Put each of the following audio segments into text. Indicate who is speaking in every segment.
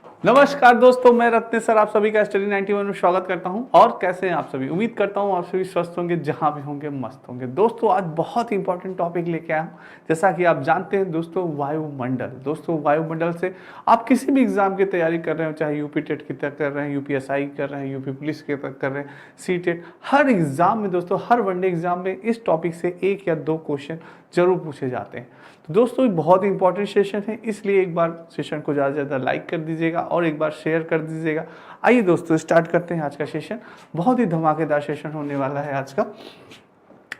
Speaker 1: नमस्कार दोस्तों, मैं रत्ने सर आप सभी का स्टडी 91 में स्वागत करता हूं। और कैसे हैं आप सभी? उम्मीद करता हूं आप सभी स्वस्थ होंगे, जहां भी होंगे मस्त होंगे। दोस्तों आज बहुत ही इंपॉर्टेंट टॉपिक लेके आया हूं। जैसा कि आप जानते हैं दोस्तों, वायुमंडल। दोस्तों वायुमंडल से आप किसी भी एग्जाम की तैयारी कर रहे हो, चाहे यूपी टेट की तक कर रहे हैं, यूपीएसआई कर रहे हैं, यूपी पुलिस की तक कर रहे हैं, सी टेट, हर एग्जाम में दोस्तों, हर वनडे एग्जाम में इस टॉपिक से 1 या 2 क्वेश्चन जरूर पूछे जाते हैं। तो दोस्तों बहुत इंपॉर्टेंट सेशन है, इसलिए एक बार सेशन को ज़्यादा से ज़्यादा लाइक कर दीजिएगा और एक बार शेयर कर दीजिएगा। आइए दोस्तों स्टार्ट करते हैं आज का सेशन। बहुत ही धमाकेदार सेशन होने वाला है आज का।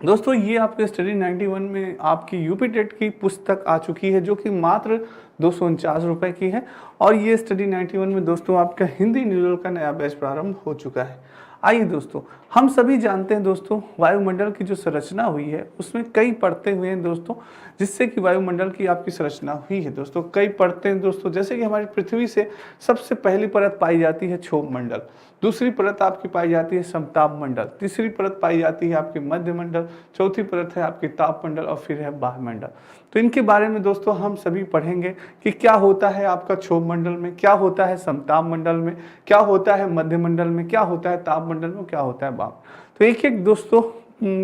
Speaker 1: दोस्तों ये आपके स्टडी 91 में आपकी यूपी टेट की पुस्तक आ चुकी है, जो कि मात्र 249 रुपये की है। और ये स्टडी 91 में दोस्तों आपका हिंदी न्यूज़ल का नया बैच प्रारंभ हो चुका है। आइए दोस्तों, हम सभी जानते हैं दोस्तों, वायुमंडल की जो संरचना हुई है उसमें कई परतें हुए हैं दोस्तों, जिससे कि वायुमंडल की आपकी संरचना हुई है दोस्तों। कई परतें हैं दोस्तों, जैसे कि हमारी पृथ्वी से सबसे पहली परत पाई जाती है क्षोभ मंडल, दूसरी परत आपकी पाई जाती है समताप मंडल, तीसरी परत पाई जाती है आपकी मध्य मंडल, चौथी परत है आपकी ताप मंडल और फिर है बाह्य मंडल। तो इनके बारे में दोस्तों हम सभी पढ़ेंगे कि क्या होता है आपका क्षोभ मंडल में, क्या होता है समताप मंडल में, क्या होता है मध्य मंडल में, क्या होता है ताप मंडल में, क्या होता है बाह्य। तो एक एक दोस्तों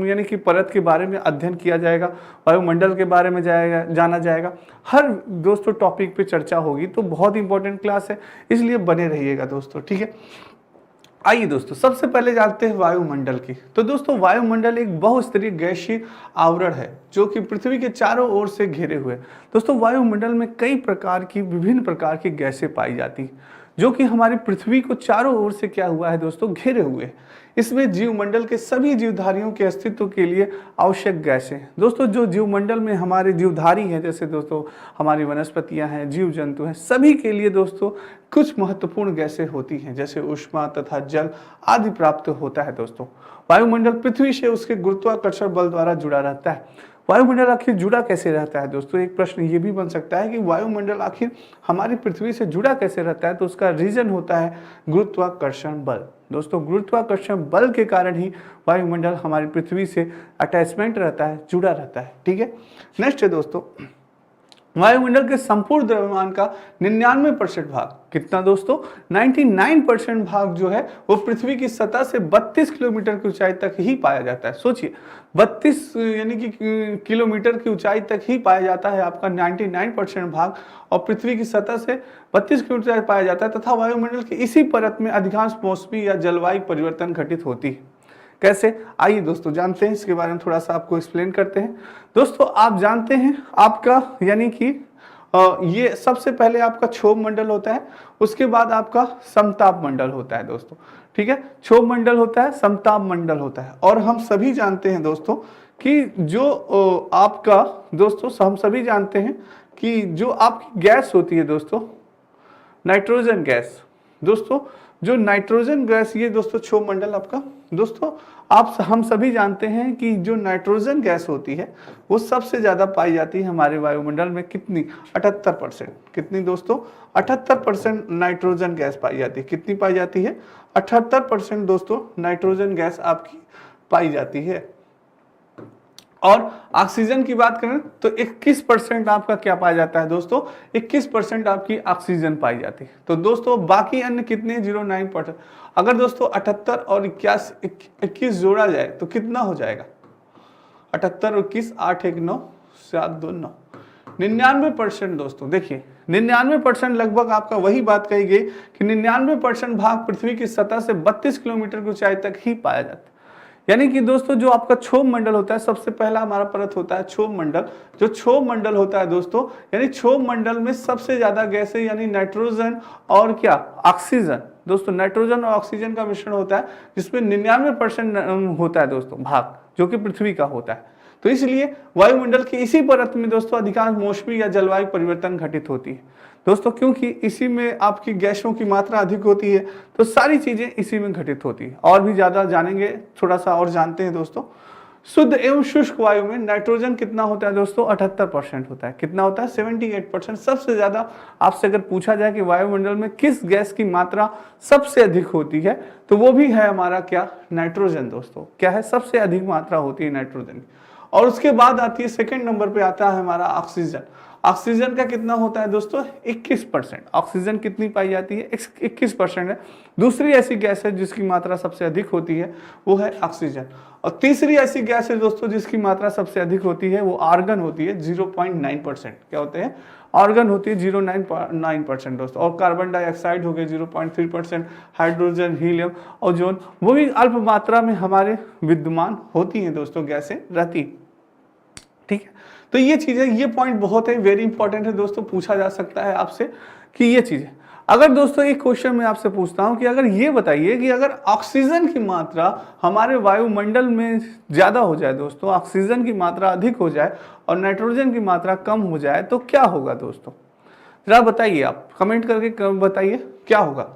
Speaker 1: यानी कि परत के बारे में अध्ययन किया जाएगा, वायुमंडल के बारे में जाना जाएगा, हर दोस्तों टॉपिक पे चर्चा होगी। तो बहुत इंपॉर्टेंट क्लास है, इसलिए बने रहिएगा दोस्तों, ठीक है। आइए दोस्तों सबसे पहले जानते हैं वायुमंडल की। तो दोस्तों वायुमंडल एक बहुस्तरीय गैसीय आवरण है जो कि पृथ्वी के चारों ओर से घिरे हुए। दोस्तों वायुमंडल में कई प्रकार की विभिन्न प्रकार की गैसें पाई जाती हैं, जो कि हमारी पृथ्वी को चारों ओर से क्या हुआ है दोस्तों, घेरे हुए हैं। इसमें जीवमंडल के सभी जीवधारियों के अस्तित्व के लिए आवश्यक गैसें हैं। दोस्तों जो जीवमंडल में हमारे जीवधारी हैं, जैसे दोस्तों हमारी वनस्पतियां हैं, जीव जंतु हैं, सभी के लिए दोस्तों कुछ महत्वपूर्ण गैसें होती हैं, जैसे ऊष्मा तथा जल आदि प्राप्त होता है दोस्तों। वायुमंडल पृथ्वी से उसके गुरुत्वाकर्षण बल द्वारा जुड़ा रहता है। वायुमंडल आखिर जुड़ा कैसे रहता है दोस्तों? एक प्रश्न ये भी बन सकता है कि वायुमंडल आखिर हमारी पृथ्वी से जुड़ा कैसे रहता है? तो उसका रीजन होता है गुरुत्वाकर्षण बल। दोस्तों गुरुत्वाकर्षण बल के कारण ही वायुमंडल हमारी पृथ्वी से अटैचमेंट रहता है, जुड़ा रहता है, ठीक है। नेक्स्ट है दोस्तों, वायुमंडल के संपूर्ण द्रव्यमान का 99% भाग, कितना दोस्तों, 99% भाग जो है वो पृथ्वी की सतह से 32 किलोमीटर की ऊंचाई तक ही पाया जाता है। सोचिए 32 यानी कि किलोमीटर की ऊंचाई तक ही पाया जाता है आपका 99% भाग, और पृथ्वी की सतह से 32 किलोमीटर पाया जाता है। तथा वायुमंडल की इसी परत में अधिकांश मौसमी या जलवायु परिवर्तन घटित होती है। कैसे? आइए दोस्तों जानते हैं, इसके बारे में थोड़ा सा आपको एक्सप्लेन करते हैं। दोस्तों आप जानते हैं आपका यानी कि ये सबसे पहले आपका क्षोभ मंडल होता है, उसके बाद आपका समताप मंडल होता है दोस्तों, ठीक है। क्षोभ मंडल होता है, समताप मंडल होता है। और हम सभी जानते हैं दोस्तों कि जो आपका दोस्तों हम सभी जानते हैं कि जो आपकी गैस होती है दोस्तों, नाइट्रोजन गैस, दोस्तों जो नाइट्रोजन गैस, ये दोस्तों क्षोभ मंडल आपका। दोस्तों हम सभी जानते हैं कि जो नाइट्रोजन गैस होती है वो सबसे ज्यादा पाई जाती है हमारे वायुमंडल में, कितनी, 78%। कितनी दोस्तों, 78% नाइट्रोजन गैस पाई जाती है। कितनी पाई जाती है? 78% दोस्तों नाइट्रोजन गैस आपकी पाई जाती है। और ऑक्सीजन की बात करें तो 21% आपका क्या पाया जाता है दोस्तों, 21% आपकी ऑक्सीजन पाई जाती है। तो दोस्तों बाकी अन्य कितने, 0.9%। अगर दोस्तों 78 और 21 जोड़ा जाए तो कितना हो जाएगा, 78 और 21, 8 1 9 7 2 9, 99% दोस्तों। देखिए 99% लगभग आपका वही बात कही गई कि 99% भाग पृथ्वी की सतह से 32 किलोमीटर की ऊंचाई तक ही पाया जाता है। यानी कि दोस्तों जो आपका क्षोभ मंडल होता है, सबसे पहला हमारा परत होता है क्षोभ मंडल। जो क्षोभ मंडल होता है दोस्तों, यानी क्षोभ मंडल में सबसे ज्यादा गैसें यानी नाइट्रोजन और क्या, ऑक्सीजन। दोस्तों नाइट्रोजन और ऑक्सीजन का मिश्रण होता है, जिसमें 99% होता है दोस्तों भाग, जो कि पृथ्वी का होता है। तो इसलिए वायुमंडल की इसी परत में दोस्तों अधिकांश मौसमी या जलवायु परिवर्तन घटित होती है दोस्तों, क्योंकि इसी में आपकी गैसों की मात्रा अधिक होती है, तो सारी चीजें इसी में घटित होती है। और भी ज्यादा जानेंगे, थोड़ा सा और जानते हैं दोस्तों। शुद्ध एवं शुष्क वायु में नाइट्रोजन कितना होता है दोस्तों, 78% होता है। कितना होता है, 78%। सबसे ज्यादा आपसे अगर पूछा जाए कि वायुमंडल में किस गैस की मात्रा सबसे अधिक होती है, तो वो भी है हमारा क्या, नाइट्रोजन दोस्तों। क्या है, सबसे अधिक मात्रा होती है नाइट्रोजन की। और उसके बाद आती है, सेकंड नंबर पे आता है हमारा ऑक्सीजन। ऑक्सीजन का कितना होता है दोस्तों 21%। ऑक्सीजन कितनी पाई जाती है 21% है। दूसरी ऐसी गैस है जिसकी मात्रा सबसे अधिक होती है वो है ऑक्सीजन। और तीसरी ऐसी गैस है दोस्तों जिसकी मात्रा सबसे अधिक होती है वो आर्गन होती है 0.9%। क्या होते हैं आर्गन होती है 0.9% दोस्तों। और कार्बन डाइऑक्साइड हो गए 0.3%, हाइड्रोजन, हीलियम, ओजोन वो भी अल्प मात्रा में हमारे विद्यमान होती हैं दोस्तों, गैसें रहती। ठीक है, तो ये चीजें, ये पॉइंट बहुत है, वेरी इंपॉर्टेंट है दोस्तों, पूछा जा सकता है आपसे कि ये चीजें। अगर दोस्तों एक क्वेश्चन मैं आपसे पूछता हूं कि अगर ये बताइए कि अगर ऑक्सीजन की मात्रा हमारे वायुमंडल में ज्यादा हो जाए दोस्तों, ऑक्सीजन की मात्रा अधिक हो जाए और नाइट्रोजन की मात्रा कम हो जाए तो क्या होगा दोस्तों? जरा बताइए, आप कमेंट करके बताइए क्या होगा।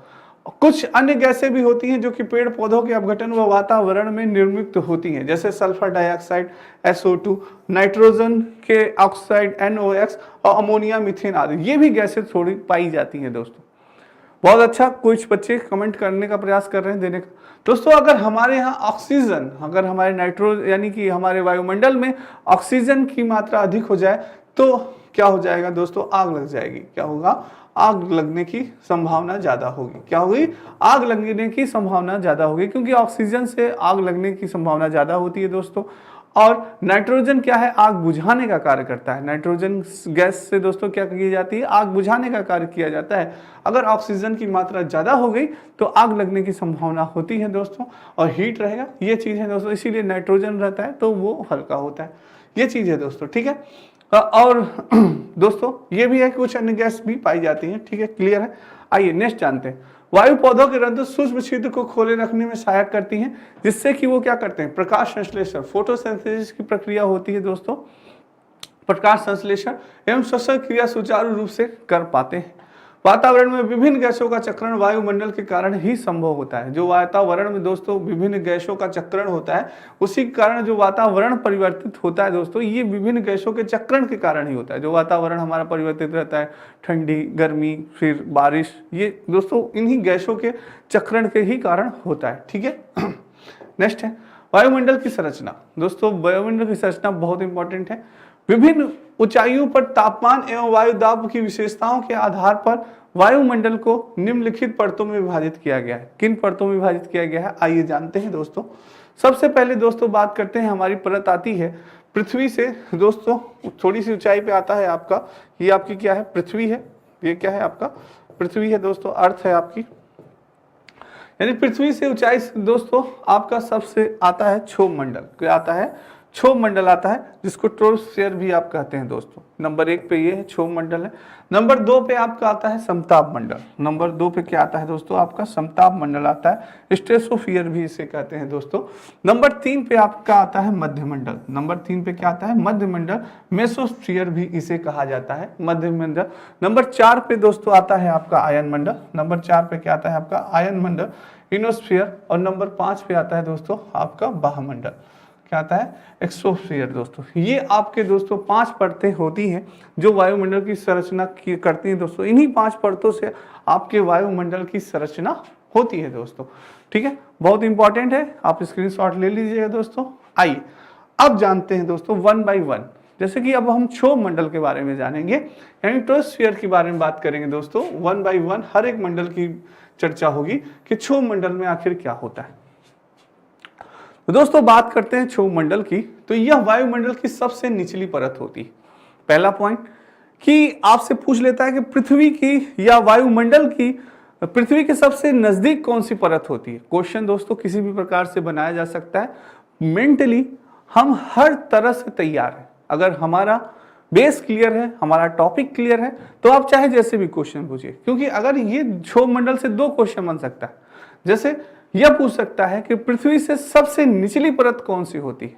Speaker 1: कुछ अन्य गैसें भी होती हैं जो कि पेड़ पौधों के अपघटन व वातावरण में निर्मित होती हैं, जैसे सल्फर डाइऑक्साइड SO2, नाइट्रोजन के ऑक्साइड NOx और अमोनिया, मीथेन आदि। ये भी गैसें थोड़ी पाई जाती हैं दोस्तों। बहुत अच्छा, कुछ बच्चे कमेंट करने का प्रयास कर रहे हैं देने का। दोस्तों अगर हमारे यहाँ ऑक्सीजन, अगर हमारे यानी कि हमारे वायुमंडल में ऑक्सीजन की मात्रा अधिक हो जाए तो क्या हो जाएगा दोस्तों? आग लग जाएगी। क्या होगा? आग लगने की संभावना ज्यादा होगी। क्या होगी? आग लगने की संभावना ज्यादा होगी, क्योंकि ऑक्सीजन से आग लगने की संभावना ज्यादा होती है दोस्तों। और नाइट्रोजन क्या है? आग बुझाने का कार्य करता है। नाइट्रोजन गैस से दोस्तों क्या की जाती है? आग बुझाने का कार्य किया जाता है। अगर ऑक्सीजन की मात्रा ज्यादा हो गई तो आग लगने की संभावना होती है दोस्तों, और हीट रहेगा। ये चीज है दोस्तों, इसीलिए नाइट्रोजन रहता है तो वो हल्का होता है। ये चीज है दोस्तों, ठीक है। और दोस्तों ये भी है, कुछ अन्य गैस भी पाई जाती हैं, ठीक है, क्लियर है। आइए नेक्स्ट जानते हैं। वायु पौधों के रंध्र सूक्ष्म छिद्र को खोले रखने में सहायक करती हैं, जिससे कि वो क्या करते हैं? प्रकाश संश्लेषण, फोटोसिंथेसिस की प्रक्रिया होती है दोस्तों। प्रकाश संश्लेषण एवं श्वसन क्रिया सुचारू रूप से कर पाते हैं। वातावरण में विभिन्न गैसों का चक्रण वायुमंडल के कारण ही संभव होता है। जो वातावरण में दोस्तों विभिन्न गैसों का चक्रण होता है, उसी के कारण जो वातावरण परिवर्तित होता है दोस्तों, ये विभिन्न गैसों के चक्रण के कारण ही होता है। जो वातावरण हमारा परिवर्तित रहता है, ठंडी, गर्मी, फिर बारिश, ये दोस्तों इन्हीं गैसों के चक्रण के ही कारण होता है, ठीक है। नेक्स्ट है वायुमंडल की संरचना। दोस्तों वायुमंडल की संरचना बहुत इंपॉर्टेंट है। विभिन्न ऊंचाइयों पर तापमान एवं वायु दाब की विशेषताओं के आधार पर वायुमंडल को निम्नलिखित परतों में विभाजित किया गया है। किन परतों में विभाजित किया गया है आइए जानते हैं दोस्तों। सबसे पहले दोस्तों बात करते हैं, हमारी परत आती है पृथ्वी से दोस्तों, थोड़ी सी ऊंचाई पे आता है आपका, ये आपकी क्या है? पृथ्वी है। ये क्या है? आपका पृथ्वी है दोस्तों, अर्थ है आपकी। यानी पृथ्वी से ऊंचाई दोस्तों आपका सबसे आता है क्षोभ मंडल। क्या आता है? क्षोभ मंडल आता है, जिसको ट्रोपोस्फियर भी आप कहते हैं दोस्तों। नंबर 1 पे ये है क्षोभ मंडल है। नंबर 2 पे आपका आता है समताप मंडल। नंबर 2 पे क्या आता है दोस्तों? आपका समताप मंडल आता है, स्ट्रेटोस्फियर भी इसे कहते हैं दोस्तों। नंबर 3 पे आपका आता है मध्य मंडल। नंबर 3 पे क्या आता है? मध्य मंडल, मेसोस्फियर भी इसे कहा जाता है, मध्य मंडल। नंबर 4 पे दोस्तों आता है आपका आयन मंडल। नंबर 4 पे क्या आता है आपका? आयन मंडल, इनोस्फियर। और नंबर 5 पे आता है दोस्तों आपका बाह्यमंडल। क्या आता है? एक्सोस्फियर दोस्तों। ये आपके दोस्तों 5 परतें होती हैं जो वायुमंडल की संरचना करती हैं दोस्तों। इन्हीं 5 परतों से आपके वायुमंडल की संरचना होती है दोस्तों, ठीक है। बहुत इंपॉर्टेंट है, आप स्क्रीनशॉट ले लीजिएगा दोस्तों। आइए अब जानते हैं दोस्तों 1 by 1। जैसे कि अब हम क्षोभ मंडल के बारे में जानेंगे, यानी ट्रोपोस्फियर के बारे में बात करेंगे दोस्तों। 1 by 1 हर एक मंडल की चर्चा होगी कि क्षोभ मंडल में आखिर क्या होता है। तो दोस्तों बात करते हैं क्षोभ मंडल की, तो यह वायुमंडल की सबसे निचली परत होती है। पहला पॉइंट कि आपसे पूछ लेता है कि पृथ्वी की या वायुमंडल की, पृथ्वी के सबसे नजदीक कौन सी परत होती है। क्वेश्चन दोस्तों किसी भी प्रकार से बनाया जा सकता है। मेंटली हम हर तरह से तैयार हैं। अगर हमारा बेस क्लियर है, हमारा टॉपिक क्लियर है, तो आप चाहे जैसे भी क्वेश्चन पूछिए, क्योंकि अगर ये क्षोभ मंडल से 2 क्वेश्चन बन सकता है। जैसे यह पूछ सकता है कि पृथ्वी से सबसे निचली परत कौन सी होती है,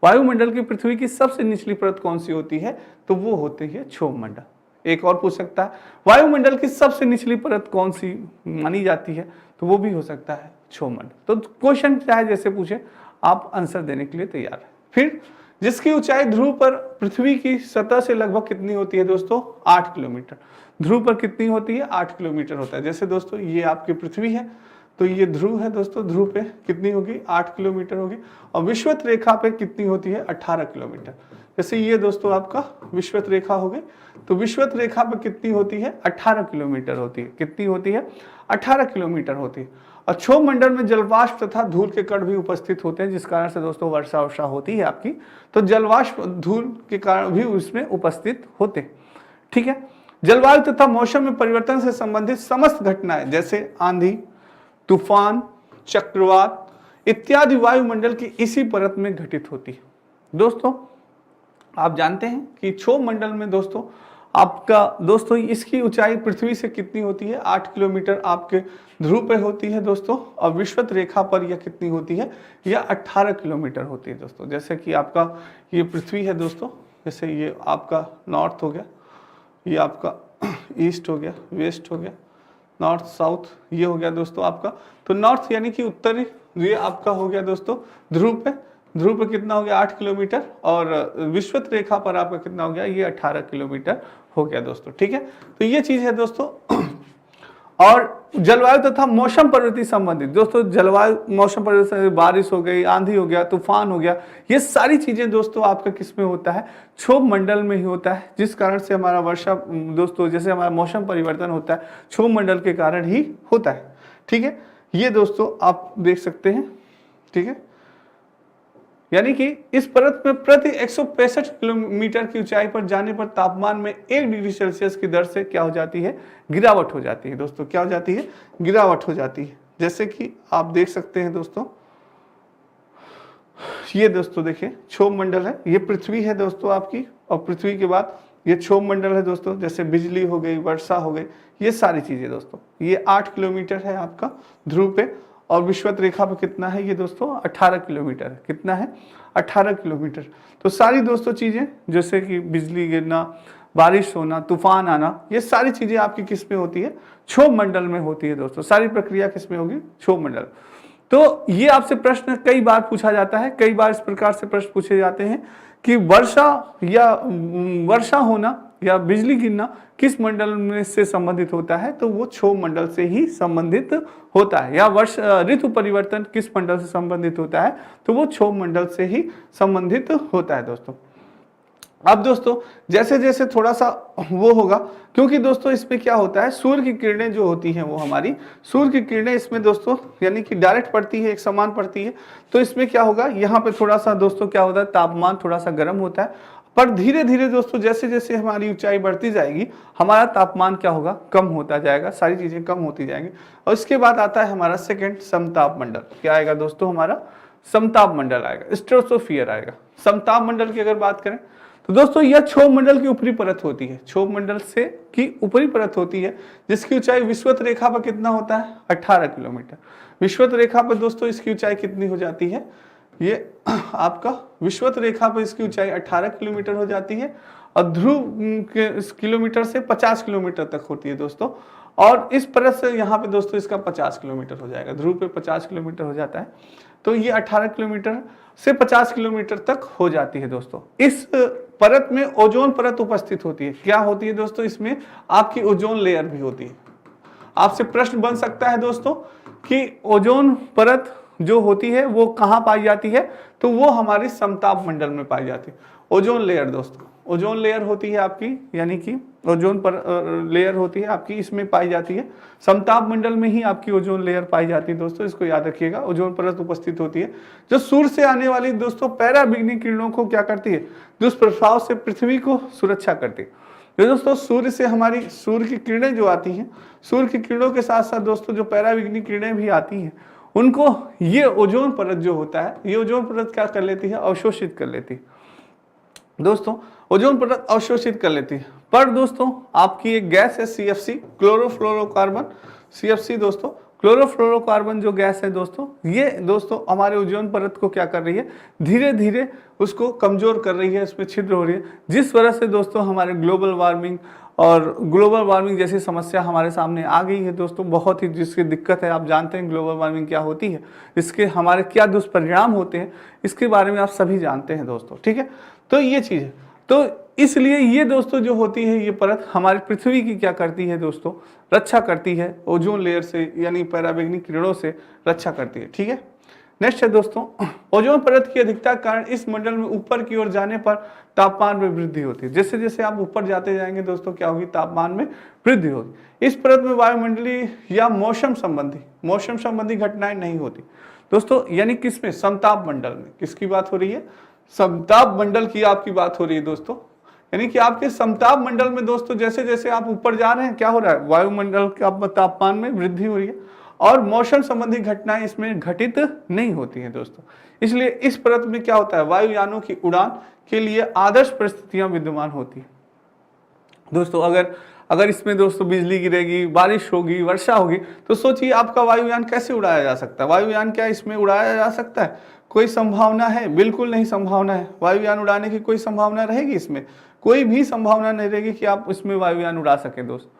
Speaker 1: वायुमंडल की पृथ्वी की सबसे निचली परत कौन सी होती है, तो वो होती है क्षोभ मंडल। एक और पूछ सकता है वायुमंडल की सबसे निचली परत कौन सी मानी जाती है, तो वो भी हो सकता है क्षोभ मंडल। तो क्वेश्चन चाहे जैसे पूछे, आप आंसर देने के लिए तैयार है। फिर जिसकी ऊंचाई ध्रुव पर पृथ्वी की सतह से लगभग कितनी होती है दोस्तों? 8 किलोमीटर। ध्रुव पर कितनी होती है? 8 किलोमीटर होता है। जैसे दोस्तों ये आपकी पृथ्वी है, तो ये ध्रुव है दोस्तों, ध्रुव पे कितनी होगी 8 किलोमीटर होगी, और विषुवत रेखा पे कितनी होती है 18 किलोमीटर। जैसे ये दोस्तों आपका विषुवत रेखा हो गई, तो विषुवत रेखा पे कितनी होती है 18 किलोमीटर होती है। कितनी होती है 18 किलोमीटर होती है। और क्षोभ मंडल में जलवाष्प तथा धूल के कण भी उपस्थित होते हैं, जिस कारण से दोस्तों वर्षा वर्षा होती है आपकी, तो जलवाष्प धूल के कारण भी उसमें उपस्थित होते हैं। ठीक है, जलवायु तथा मौसम में परिवर्तन से संबंधित समस्त घटनाएं जैसे आंधी, तूफान, चक्रवात इत्यादि वायुमंडल की इसी परत में घटित होती है। दोस्तों आप जानते हैं कि क्षोभ मंडल में दोस्तों आपका दोस्तों इसकी ऊंचाई पृथ्वी से कितनी होती है 8 किलोमीटर आपके ध्रुव पे होती है दोस्तों, और विषुवत रेखा पर यह कितनी होती है, यह 18 किलोमीटर होती है दोस्तों। जैसे कि आपका ये पृथ्वी है दोस्तों, जैसे ये आपका नॉर्थ हो गया, ये आपका ईस्ट हो गया, वेस्ट हो गया, नॉर्थ साउथ ये हो गया दोस्तों आपका। तो नॉर्थ यानी कि उत्तरी ये आपका हो गया दोस्तों ध्रुव पे, ध्रुव पे कितना हो गया 8 किलोमीटर, और विषुवत रेखा पर आपका कितना हो गया, ये 18 किलोमीटर हो गया दोस्तों। ठीक है, तो ये चीज है दोस्तों। और जलवायु तथा मौसम परिवर्तन संबंधित दोस्तों, जलवायु मौसम परिवर्तन, बारिश हो गई, आंधी हो गया, तूफान हो गया, ये सारी चीजें दोस्तों आपका किस में होता है, क्षोभ मंडल में ही होता है, जिस कारण से हमारा वर्षा दोस्तों, जैसे हमारा मौसम परिवर्तन होता है क्षोभ मंडल के कारण ही होता है। ठीक है, ये दोस्तों आप देख सकते हैं। ठीक है, यानी कि इस परत में प्रति 165 किलोमीटर की ऊंचाई पर जाने पर तापमान में 1 डिग्री सेल्सियस की दर से क्या हो जाती है, गिरावट हो जाती है दोस्तों। क्या हो जाती है, गिरावट हो जाती है। जैसे कि आप देख सकते हैं दोस्तों, ये दोस्तों देखिए क्षोभ मंडल है, ये पृथ्वी है दोस्तों आपकी, और पृथ्वी के बाद ये क्षोभ मंडल है दोस्तों। जैसे बिजली हो गई, वर्षा हो गई, ये सारी चीजें दोस्तों। ये 8 किलोमीटर है आपका ध्रुव पे, और विषुवत रेखा पे कितना है ये दोस्तों 18 किलोमीटर। कितना है 18 किलोमीटर। तो सारी दोस्तों चीजें जैसे कि बिजली गिरना, बारिश होना, तूफान आना, ये सारी चीजें आपकी किस में होती है, क्षोभ मंडल में होती है दोस्तों। सारी प्रक्रिया किस में होगी, क्षोभ मंडल। तो ये आपसे प्रश्न कई बार पूछा जाता है, कई बार इस प्रकार से प्रश्न पूछे जाते हैं कि वर्षा होना या बिजली गिरना किस मंडल में से संबंधित होता है, तो वो क्षोभ मंडल से ही संबंधित होता है। या ऋतु परिवर्तन किस मंडल से संबंधित होता है, तो वो क्षोभ मंडल से ही संबंधित होता है दोस्तों। अब दोस्तों जैसे जैसे थोड़ा सा वो होगा, क्योंकि दोस्तों इसमें क्या होता है, सूर्य की किरणें जो होती हैं वो हमारी सूर्य की किरणें इसमें दोस्तों यानी कि डायरेक्ट पड़ती है, एक समान पड़ती है। तो इसमें क्या होगा, यहाँ पे थोड़ा सा दोस्तों क्या होता है, तापमान थोड़ा सा गर्म होता है। पर धीरे धीरे दोस्तों जैसे जैसे हमारी ऊंचाई बढ़ती जाएगी, हमारा तापमान क्या होगा, कम होता जाएगा, सारी चीजें कम होती जाएंगी। और इसके बाद आता है हमारा सेकंड समताप मंडल। क्या आएगा दोस्तों, हमारा समताप मंडल आएगा, स्ट्रेटोस्फियर आएगा। समताप मंडल की अगर बात करें तो दोस्तों यह क्षोभ मंडल की ऊपरी परत होती है, क्षोभ मंडल से की ऊपरी परत होती है, जिसकी ऊंचाई विषुवत रेखा पर कितना होता है 18 किलोमीटर। विषुवत रेखा पर दोस्तों इसकी ऊंचाई कितनी हो जाती है, ये आपका विषुवत रेखा पर इसकी ऊंचाई 18 किलोमीटर हो जाती है, और ध्रुव किलोमीटर से 50 किलोमीटर तक होती है दोस्तों। और इस परत से यहाँ पे दोस्तों इसका 50 किलोमीटर हो जाएगा, ध्रुव पे 50 किलोमीटर हो जाता है। तो ये 18 किलोमीटर से 50 किलोमीटर तक हो जाती है दोस्तों। इस परत में ओजोन परत उपस्थित होती है। क्या होती है दोस्तों, इसमें आपकी ओजोन लेयर भी होती है। आपसे प्रश्न बन सकता है दोस्तों कि ओजोन परत जो होती है वो कहाँ पाई जाती है, तो वो हमारी समताप मंडल में पाई जाती है। ओजोन लेयर दोस्तों, ओजोन लेयर होती है आपकी, यानी कि ओजोन पर लेयर होती है आपकी, इसमें पाई जाती है। समताप मंडल में ही आपकी ओजोन लेयर पाई जाती है दोस्तों, इसको याद रखिएगा। ओजोन परत उपस्थित होती है जो सूर्य से आने वाली दोस्तों पराबैंगनी किरणों को क्या करती है, दुष्प्रभाव से पृथ्वी को सुरक्षा करती है। जो दोस्तों सूर्य से हमारी सूर्य की किरणें जो आती हैं, सूर्य की किरणों के साथ साथ दोस्तों जो पराबैंगनी किरणें भी आती हैं, उनको ये ओजोन परत जो होता है, ये ओजोन परत क्या कर लेती है, अवशोषित कर लेती है दोस्तों। ओजोन परत अवशोषित कर लेती है। पर दोस्तों आपकी एक गैस है CFC, क्लोरोफ्लोरोकार्बन, CFC दोस्तों, क्लोरोफ्लोरोकार्बन जो गैस है दोस्तों, ये दोस्तों हमारे ओजोन परत को क्या कर रही है, धीरे धीरे उसको कमजोर कर रही है, इसमें छिद्र हो रही है, जिस वजह से दोस्तों हमारे ग्लोबल वार्मिंग जैसी समस्या हमारे सामने आ गई है दोस्तों। बहुत ही जिसकी दिक्कत है, आप जानते हैं ग्लोबल वार्मिंग क्या होती है, इसके हमारे क्या दुष्परिणाम होते हैं, इसके बारे में आप सभी जानते हैं दोस्तों। ठीक है, तो ये चीज़ है। तो इसलिए ये दोस्तों जो होती है ये परत हमारी पृथ्वी की क्या करती है दोस्तों, रक्षा करती है ओजोन लेयर से, यानी पराबैंगनी किरणों से रक्षा करती है। ठीक है, नेक्स्ट है दोस्तों, ओजोन परत की अधिकता के कारण इस मंडल में ऊपर की ओर जाने पर तापमान में वृद्धि होती है। जैसे जैसे आप ऊपर जाते जाएंगे दोस्तों क्या होगी, तापमान में वृद्धि होगी। इस परत में वायुमंडलीय या मौसम संबंधी घटनाएं नहीं होती दोस्तों, यानी किसमें, समताप मंडल में। किसकी बात हो रही है, समताप मंडल की आपकी बात हो रही है दोस्तों, यानी कि आपके समताप मंडल में दोस्तों जैसे जैसे आप ऊपर जा रहे हैं क्या हो रहा है, वायुमंडल का तापमान में वृद्धि हो रही है और मौसम संबंधी घटनाएं इसमें घटित नहीं होती हैं दोस्तों। इसलिए इस परत में क्या होता है, वायुयानों की उड़ान के लिए आदर्श परिस्थितियां विद्यमान होती है दोस्तों। अगर अगर इसमें दोस्तों बिजली गिरेगी, बारिश होगी, वर्षा होगी, तो सोचिए आपका वायुयान कैसे उड़ाया जा सकता है। वायुयान क्या इसमें उड़ाया जा सकता है, कोई संभावना है, बिल्कुल नहीं संभावना है। वायुयान उड़ाने की कोई संभावना रहेगी इसमें, कोई भी संभावना नहीं रहेगी कि आप इसमें वायुयान उड़ा सकें दोस्तों।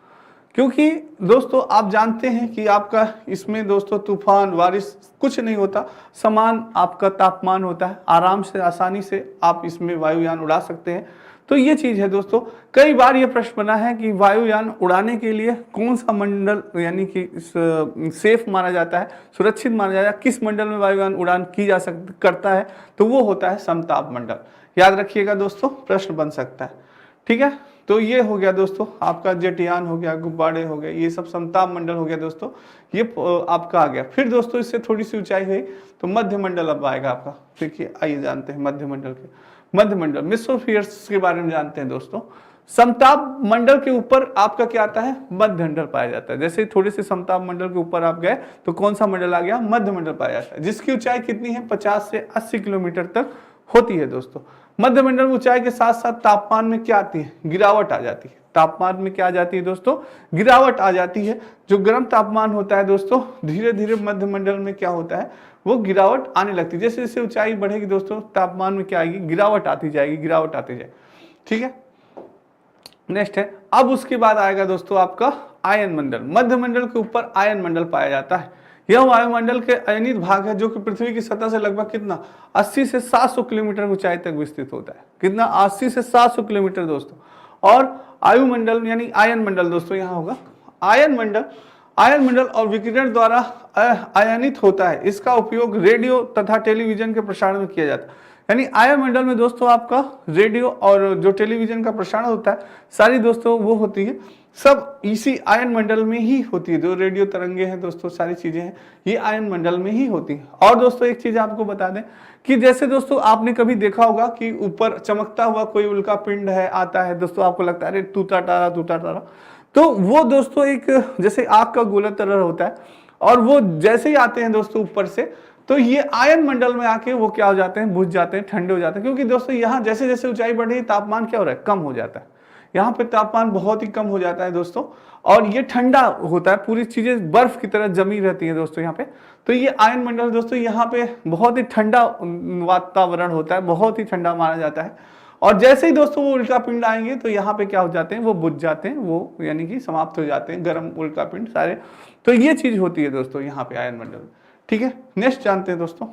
Speaker 1: क्योंकि दोस्तों आप जानते हैं कि आपका इसमें दोस्तों तूफान, बारिश कुछ नहीं होता, समान आपका तापमान होता है, आराम से आसानी से आप इसमें वायुयान उड़ा सकते हैं। तो ये चीज है दोस्तों। कई बार ये प्रश्न बना है कि वायुयान उड़ाने के लिए कौन सा मंडल यानी कि सेफ माना जाता है, सुरक्षित माना जाता है, किस मंडल में वायुयान उड़ान की जा सकती करता है, तो वो होता है समताप मंडल। याद रखिएगा दोस्तों, प्रश्न बन सकता है। ठीक है, तो ये हो गया दोस्तों आपका जेटयान हो गया, गुब्बारे हो गए, ये सब समताप मंडल हो गया दोस्तों, ये आपका आ गया। फिर दोस्तों इससे थोड़ी सी ऊंचाई हुई तो मध्य मंडल अब आएगा आपका। देखिए आइए जानते हैं मध्य मंडल के, मध्य मंडल मेसोस्फीयर्स के बारे में जानते हैं दोस्तों। समताप मंडल के ऊपर आपका क्या आता है, मध्य मंडल पाया जाता है। जैसे थोड़े से समताप मंडल के ऊपर आप गए तो कौन सा मंडल आ गया, मध्य मंडल पाया जाता है, जिसकी ऊंचाई कितनी है, 50 से 80 किलोमीटर तक होती है दोस्तों। मध्य मंडल ऊंचाई के साथ साथ तापमान में क्या आती है, गिरावट आ जाती है। तापमान में क्या आ जाती है दोस्तों, गिरावट आ जाती है। जो गर्म तापमान होता है दोस्तों, धीरे धीरे मध्य मंडल में क्या होता है, वो गिरावट आने लगती है। जैसे जैसे ऊंचाई बढ़ेगी दोस्तों, तापमान में क्या आएगी, गिरावट आती जाएगी, गिरावट आती जाएगी। ठीक है, नेक्स्ट है, अब उसके बाद आएगा दोस्तों आपका आयन मंडल। मध्य मंडल के ऊपर आयन मंडल पाया जाता है। यह वायुमंडल के अयनित भाग है जो कि पृथ्वी की सतह से लगभग कितना, 80 से 700 किलोमीटर ऊंचाई तक विस्तृत होता है। कितना, 80 से 700 किलोमीटर दोस्तों। और वायुमंडल यानी आयन मंडल दोस्तों यहाँ होगा आयन मंडल। आयन मंडल और विकिरण द्वारा आयनित होता है। इसका उपयोग रेडियो तथा टेलीविजन के प्रसारण में किया जाता है। यानी आयन मंडल में दोस्तों आपका रेडियो और जो टेलीविजन का प्रसारण होता है, सारी दोस्तों वो होती है सब इसी आयन मंडल में ही होती है। जो रेडियो तरंगे हैं दोस्तों, सारी चीजें हैं, ये आयन मंडल में ही होती है। और दोस्तों एक चीज आपको बता दें कि जैसे दोस्तों आपने कभी देखा होगा कि ऊपर चमकता हुआ कोई उल्का पिंड है आता है दोस्तों, आपको लगता है अरे टूटा तारा टूटा तारा, तो वो दोस्तों एक जैसे आग का गोला तरह होता है, और वो जैसे ही आते हैं दोस्तों ऊपर से, तो ये आयन मंडल में आके वो क्या हो जाते हैं, बुझ जाते हैं, ठंडे हो जाते हैं। क्योंकि दोस्तों यहाँ जैसे जैसे ऊंचाई बढ़ रही है तापमान क्या हो रहा है, कम हो जाता है। यहाँ पे तापमान बहुत ही कम हो जाता है दोस्तों, और ये ठंडा होता है, पूरी चीजें बर्फ की तरह जमी रहती है दोस्तों यहाँ पे। तो ये आयन मंडल दोस्तों यहाँ पे बहुत ही ठंडा वातावरण होता है, बहुत ही ठंडा माना जाता है। और जैसे ही दोस्तों वो उल्का पिंड आएंगे तो यहाँ पे क्या हो जाते हैं, वो बुझ जाते हैं, वो यानी कि समाप्त हो जाते हैं, गर्म उल्का पिंड सारे। तो ये चीज होती है दोस्तों यहाँ पे आयन मंडल में। ठीक है, नेक्स्ट जानते हैं दोस्तों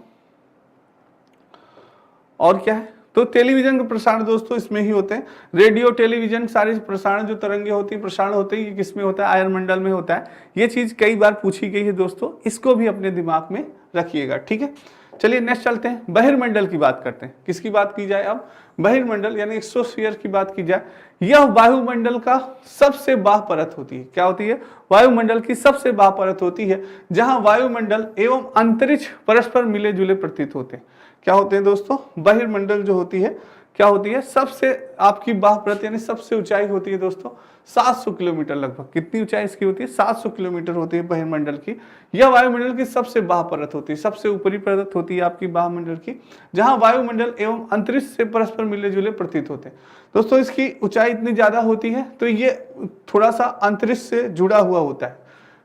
Speaker 1: और क्या है। तो टेलीविजन के प्रसारण दोस्तों इसमें ही होते हैं। रेडियो टेलीविजन सारे प्रसारण जो तरंगे होती है, प्रसारण होते हैं, ये किसमें होता है, आयन मंडल में होता है। ये चीज कई बार पूछी गई है दोस्तों, इसको भी अपने दिमाग में रखिएगा। ठीक है, चलिए नेक्स्ट चलते हैं, बहिर्मंडल की बात करते हैं। किसकी बात की जाए अब, बहिर्मंडल यानी एक्सोस्फीयर की बात की जाए। यह वायुमंडल का सबसे बाह्य परत होती है। क्या होती है, वायुमंडल की सबसे बाह्य परत होती है, जहां वायुमंडल एवं अंतरिक्ष परस्पर मिले जुले प्रतीत होते हैं। क्या होते हैं दोस्तों, बहिर्मंडल जो होती है क्या होती है, सबसे आपकी बाह्य परत यानी सबसे ऊंचाई होती है दोस्तों 700 किलोमीटर लगभग। कितनी ऊंचाई इसकी होती है, 700 किलोमीटर होती है बहिर्मंडल की। यह वायुमंडल की सबसे बाह्य परत होती है, सबसे ऊपरी परत होती है आपकी वायुमंडल की, जहां वायुमंडल एवं अंतरिक्ष से परस्पर मिले जुले प्रतीत होते हैं। दोस्तों इसकी ऊंचाई इतनी ज्यादा होती है तो ये थोड़ा सा अंतरिक्ष से जुड़ा हुआ होता है।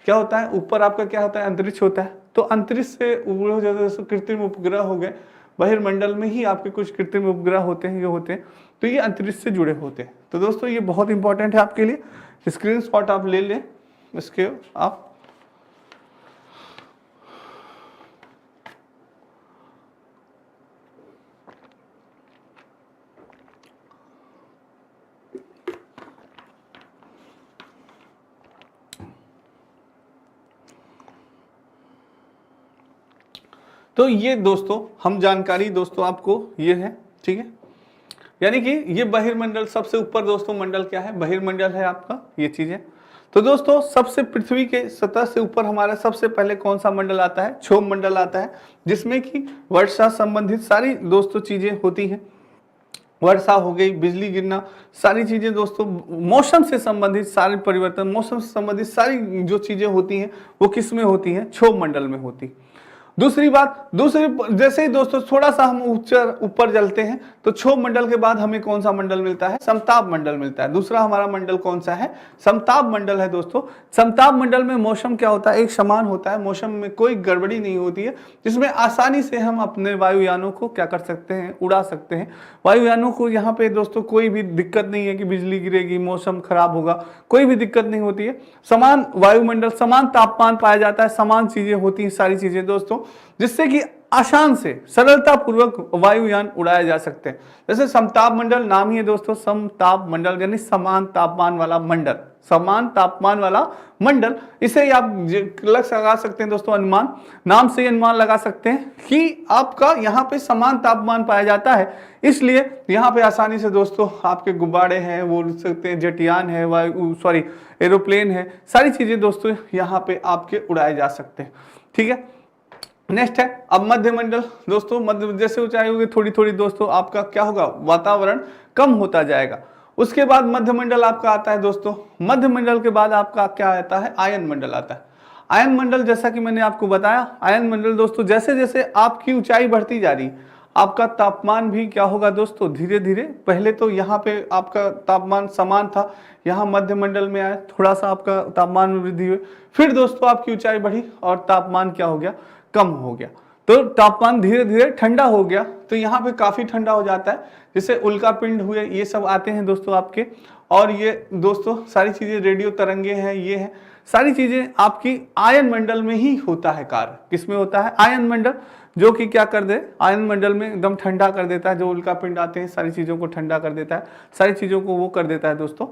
Speaker 1: क्या होता है, ऊपर आपका क्या होता है, अंतरिक्ष होता है, तो अंतरिक्ष से ऊपर हो जाता है, कृत्रिम उपग्रह हो गए, बहिर्मंडल में ही आपके कुछ कृत्रिम उपग्रह होते हैं, ये होते हैं, तो ये अंतरिक्ष से जुड़े होते हैं। तो दोस्तों ये बहुत इंपॉर्टेंट है आपके लिए, स्क्रीनशॉट आप ले लें इसके आप। तो ये दोस्तों हम जानकारी दोस्तों आपको ये है, ठीक है। यानी कि ये बहिर्मंडल, सबसे ऊपर दोस्तों मंडल क्या है, बहिर्मंडल है आपका, ये चीज है। तो दोस्तों सबसे पृथ्वी के सतह से ऊपर हमारा सबसे पहले कौन सा मंडल आता है, क्षोभ मंडल आता है, जिसमें कि वर्षा संबंधित सारी दोस्तों चीजें होती हैं। वर्षा हो गई, बिजली गिरना, सारी चीजें दोस्तों, मौसम से संबंधित सारे परिवर्तन, मौसम से संबंधित सारी जो चीजें होती हैं वो किस में होती हैं, क्षोभ मंडल में होती। दूसरी बात, जैसे ही दोस्तों थोड़ा सा हम ऊपर चलते हैं तो क्षोभ मंडल के बाद हमें कौन सा मंडल मिलता है, समताप मंडल मिलता है। दूसरा हमारा मंडल कौन सा है, समताप मंडल है दोस्तों। समताप मंडल में मौसम क्या होता है, एक समान होता है, मौसम में कोई गड़बड़ी नहीं होती है, जिसमें आसानी से हम अपने वायुयानों को क्या कर सकते हैं, उड़ा सकते हैं। वायुयानों को यहाँ पे दोस्तों कोई भी दिक्कत नहीं है कि बिजली गिरेगी, मौसम खराब होगा, कोई भी दिक्कत नहीं होती है। समान वायुमंडल, समान तापमान पाया जाता है, समान चीजें होती हैं, सारी चीजें दोस्तों, जिससे कि आसान से सरलता पूर्वक वायुयान उड़ाए जा सकते हैं। जैसे समताप मंडल, नाम ही है दोस्तों समताप मंडल, यानी समान तापमान वाला मंडल, समान तापमान वाला मंडल। इसे ही आप लगा सकते हैं दोस्तों, अनुमान, नाम से ही अनुमान लगा सकते हैं कि आपका यहाँ पे समान तापमान पाया जाता है, इसलिए यहाँ पे आसानी से दोस्तों आपके गुब्बारे हैं वो उड़ सकते हैं, जेटयान है, एरोप्लेन है, सारी चीजें दोस्तों यहाँ पे आपके उड़ाए जा सकते हैं, ठीक है। नेक्स्ट है अब मध्यमंडल दोस्तों, मध्य जैसे ऊंचाई होगी थोड़ी थोड़ी दोस्तों आपका क्या होगा, वातावरण कम होता जाएगा। उसके बाद मध्यमंडल आपका आता है दोस्तों। मध्यमंडल के बाद आपका क्या आता है, आयन मंडल आता है। आयन मंडल, जैसा कि मैंने आपको बताया, आयन मंडल दोस्तों जैसे जैसे आपकी ऊंचाई बढ़ती जा रही, आपका तापमान भी क्या होगा दोस्तों, धीरे धीरे, पहले तो यहाँ पे आपका तापमान समान था, यहाँ मध्यमंडल में आए, थोड़ा सा आपका तापमान में वृद्धि हुई, फिर दोस्तों आपकी ऊंचाई बढ़ी और तापमान क्या हो गया, कम हो गया। तो तापमान धीरे धीरे ठंडा हो गया, तो यहाँ पे काफी ठंडा हो जाता है, जैसे उल्का पिंड हुए, ये सब आते हैं दोस्तों आपके। और ये दोस्तों सारी चीजें, रेडियो तरंगे हैं, ये है, सारी चीजें आपकी आयन मंडल में ही होता है कार्य। किसमें होता है, आयन मंडल, जो कि क्या कर दे, आयन मंडल में एकदम ठंडा कर देता है, जो उल्का पिंड आते हैं सारी चीजों को ठंडा कर देता है, सारी चीजों को वो कर देता है दोस्तों।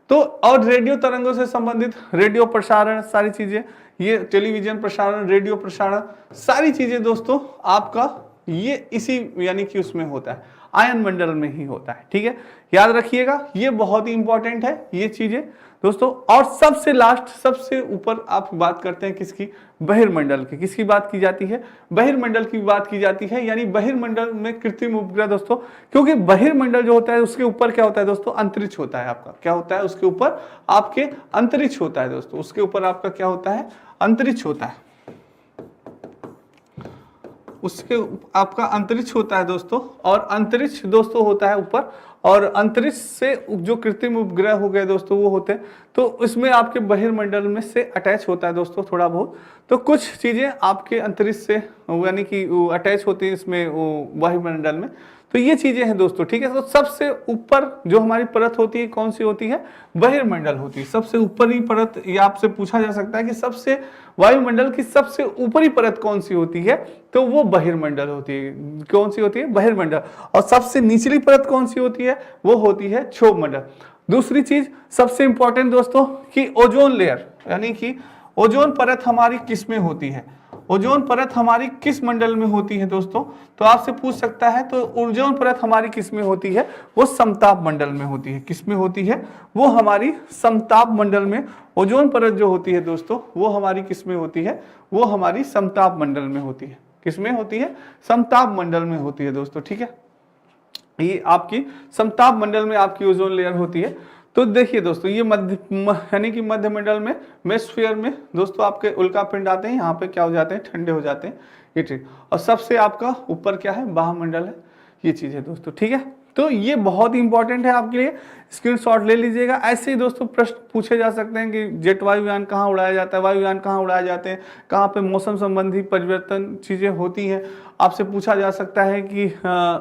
Speaker 1: तो और रेडियो तरंगों से संबंधित रेडियो प्रसारण, सारी चीजें, ये टेलीविजन प्रसारण, रेडियो प्रसारण, सारी चीजें दोस्तों आपका ये इसी यानी कि उसमें होता है, आयन मंडल में ही होता है, ठीक है। याद रखिएगा, ये बहुत ही इंपॉर्टेंट है ये चीजें दोस्तों। और सबसे लास्ट, सबसे ऊपर आप बात करते हैं किसकी, बहिर्मंडल की। किसकी बात की जाती है, बहिर्मंडल की बात की जाती है, यानी बहिर्मंडल में कृत्रिम उपग्रह दोस्तों, क्योंकि बहिर्मंडल जो होता है उसके ऊपर क्या होता है दोस्तों, अंतरिक्ष होता है आपका। क्या होता है, उसके ऊपर आपके अंतरिक्ष होता है दोस्तों, उसके ऊपर आपका क्या होता है, अंतरिक्ष होता है, उसके आपका अंतरिक्ष होता है दोस्तों। और अंतरिक्ष दोस्तों होता है ऊपर, और अंतरिक्ष से जो कृत्रिम उपग्रह हो गए दोस्तों वो होते हैं, तो इसमें आपके बहिर्मंडल में से अटैच होता है दोस्तों थोड़ा बहुत। तो कुछ चीजें आपके अंतरिक्ष से यानी कि अटैच होती है इसमें वायुमंडल में, तो ये चीजें हैं दोस्तों, ठीक है। तो सबसे ऊपर जो हमारी परत होती है कौन सी होती है, बहिर्मंडल होती है, सबसे ऊपरी परत। ये आपसे पूछा जा सकता है कि सबसे वायुमंडल की सबसे ऊपरी परत कौन सी होती है, तो वो बहिर्मंडल होती है। कौन सी होती है, बहिर्मंडल। और सबसे निचली परत कौन सी होती है, वो होती है क्षोभ मंडल। दूसरी चीज सबसे इंपॉर्टेंट दोस्तों कि ओजोन लेयर, यानी कि ओजोन परत हमारी किस में होती है, ओजोन परत हमारी किस मंडल में होती है दोस्तों, तो आपसे पूछ सकता है। तो ओजोन परत हमारी किस में होती है, वो समताप मंडल में होती है। किस में होती है, वो हमारी समताप मंडल में। ओजोन परत जो होती है दोस्तों वो हमारी किस में होती है, वो हमारी समताप मंडल में होती है। किस में होती है, समताप मंडल में होती है दोस्तों, ठीक है। ये आपकी समताप मंडल में आपकी ओजोन लेयर होती है। तो देखिए दोस्तों, ये मध्य यानी कि मध्यमंडल में, मेसोस्फीयर में दोस्तों आपके उल्का पिंड आते हैं, यहाँ पे क्या हो जाते हैं, ठंडे हो जाते हैं, ये ठीक। और सबसे आपका ऊपर क्या है, बाह्यमंडल है, ये चीज है दोस्तों, ठीक है। तो ये बहुत ही इंपॉर्टेंट है आपके लिए, स्क्रीनशॉट ले लीजिएगा। ऐसे ही दोस्तों प्रश्न पूछे जा सकते हैं कि जेट वायुयान कहाँ उड़ाया जाता है, वायुयान कहाँ उड़ाए जाते हैं, कहाँ पे मौसम संबंधी परिवर्तन चीजें होती हैं। आपसे पूछा जा सकता है कि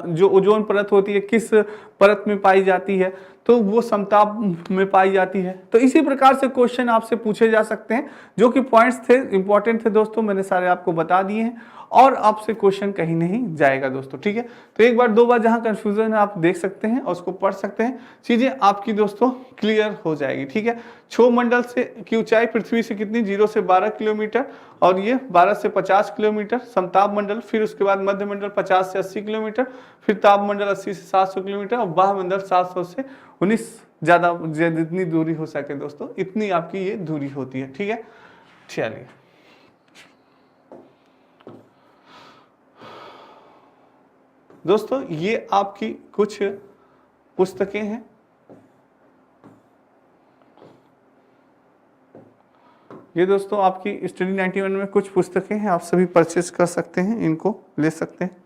Speaker 1: जो ओजोन परत होती है किस परत में पाई जाती है, तो वो समताप में पाई जाती है। तो इसी प्रकार से क्वेश्चन आपसे पूछे जा सकते हैं, जो कि पॉइंट्स थे, इंपॉर्टेंट थे दोस्तों, मैंने सारे आपको बता दिए हैं। और आपसे क्वेश्चन कहीं नहीं जाएगा दोस्तों, ठीक है। तो एक बार दो बार जहां कंफ्यूजन है आप देख सकते हैं और उसको पढ़ सकते हैं, चीजें आपकी दोस्तों क्लियर हो जाएगी, ठीक है। क्षोभ मंडल से की ऊंचाई पृथ्वी से कितनी, 0 से 12 किलोमीटर और ये 12 से 50 किलोमीटर। समताप मंडल, फिर उसके बाद मध्य मंडल 50 से 80 किलोमीटर, फिर ताप मंडल 80 से 700 किलोमीटर और बाह्य मंडल 700 से 19, ज्यादा जितनी दूरी हो सके दोस्तों इतनी आपकी ये दूरी होती है, ठीक है। चलिए दोस्तों ये आपकी कुछ पुस्तकें हैं, ये दोस्तों आपकी स्टडी 91 में कुछ पुस्तकें हैं, आप सभी परचेस कर सकते हैं, इनको ले सकते हैं।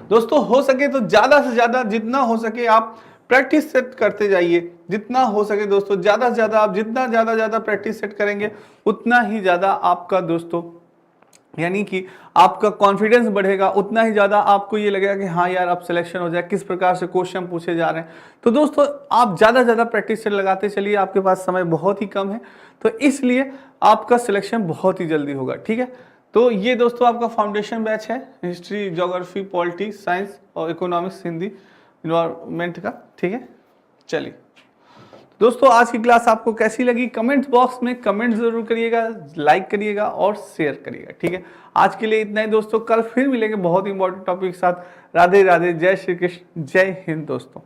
Speaker 1: दोस्तों हो सके तो ज्यादा से ज्यादा जितना हो सके आप प्रैक्टिस सेट करते जाइए, जितना हो सके दोस्तों ज्यादा से ज्यादा आप जितना ज्यादा प्रैक्टिस सेट करेंगे उतना ही ज्यादा आपका दोस्तों यानी कि आपका कॉन्फिडेंस बढ़ेगा, उतना ही ज्यादा आपको ये लगेगा कि हाँ यार अब सिलेक्शन हो जाए, किस प्रकार से क्वेश्चन पूछे जा रहे हैं। तो दोस्तों आप ज्यादा प्रैक्टिस सेट लगाते चलिए, आपके पास समय बहुत ही कम है तो इसलिए आपका सिलेक्शन बहुत ही जल्दी होगा, ठीक है। तो ये दोस्तों आपका फाउंडेशन बैच है, हिस्ट्री, ज्योग्राफी, पॉलिटी, साइंस और इकोनॉमिक्स, हिंदी, इन्वायरमेंट का, ठीक है। चलिए दोस्तों आज की क्लास आपको कैसी लगी कमेंट बॉक्स में कमेंट जरूर करिएगा, लाइक करिएगा और शेयर करिएगा, ठीक है। आज के लिए इतना ही दोस्तों, कल फिर मिलेंगे बहुत इंपॉर्टेंट टॉपिक के साथ। राधे राधे, जय श्री कृष्ण, जय हिंद दोस्तों।